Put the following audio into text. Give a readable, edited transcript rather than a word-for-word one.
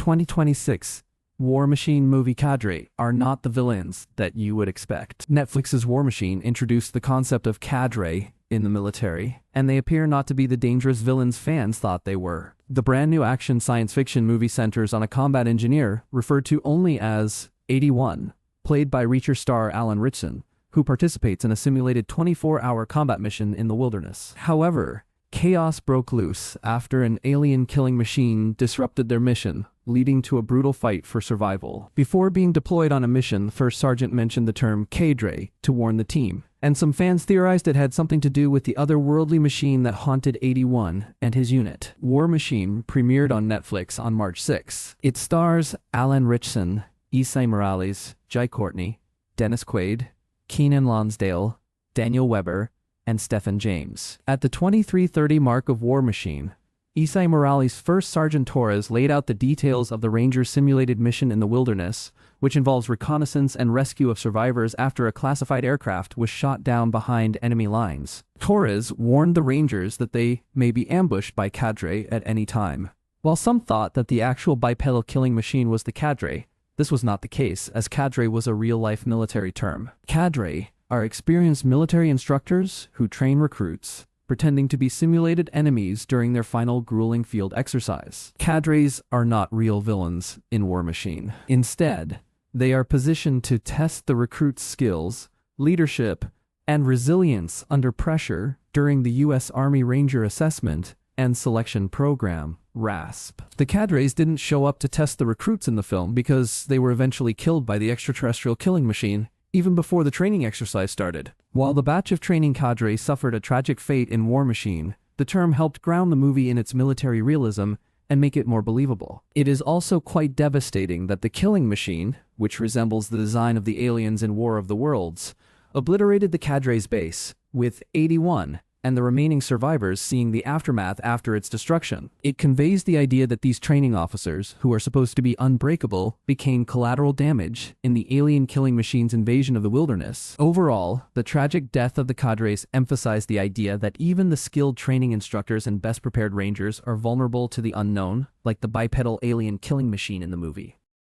2026 War Machine movie Cadre are not the villains that you would expect. Netflix's War Machine introduced the concept of Cadre in the military, and they appear not to be the dangerous villains fans thought they were. The brand new action science fiction movie centers on a combat engineer referred to only as 81, played by Reacher star Alan Ritchson, who participates in a simulated 24-hour combat mission in the wilderness. However, chaos broke loose after an alien killing machine disrupted their mission, leading to a brutal fight for survival. Before being deployed on a mission, First Sergeant mentioned the term Cadre to warn the team, and some fans theorized it had something to do with the otherworldly machine that haunted 81 and his unit. War Machine premiered on Netflix on March 6. It stars Alan Ritchson, Esai Morales, Jai Courtney, Dennis Quaid, Keenan Lonsdale, Daniel Weber, and Stephen James. At the 23:30 mark of War Machine, Esai Morales' First Sergeant Torres laid out the details of the Rangers' simulated mission in the wilderness, which involves reconnaissance and rescue of survivors after a classified aircraft was shot down behind enemy lines. Torres warned the Rangers that they may be ambushed by Cadre at any time. While some thought that the actual bipedal killing machine was the Cadre, this was not the case, as Cadre was a real-life military term. Cadre are experienced military instructors who train recruits, pretending to be simulated enemies during their final grueling field exercise. Cadres are not real villains in War Machine. Instead, they are positioned to test the recruits' skills, leadership, and resilience under pressure during the U.S. Army Ranger Assessment and Selection Program, RASP. The Cadres didn't show up to test the recruits in the film because they were eventually killed by the extraterrestrial killing machine even before the training exercise started. While the batch of training cadre suffered a tragic fate in War Machine, the term helped ground the movie in its military realism and make it more believable. It is also quite devastating that the killing machine, which resembles the design of the aliens in War of the Worlds, obliterated the cadre's base, with 81 and the remaining survivors seeing the aftermath after its destruction. It conveys the idea that these training officers, who are supposed to be unbreakable, became collateral damage in the alien killing machine's invasion of the wilderness. Overall, the tragic death of the cadres emphasized the idea that even the skilled training instructors and best prepared rangers are vulnerable to the unknown, like the bipedal alien killing machine in the movie.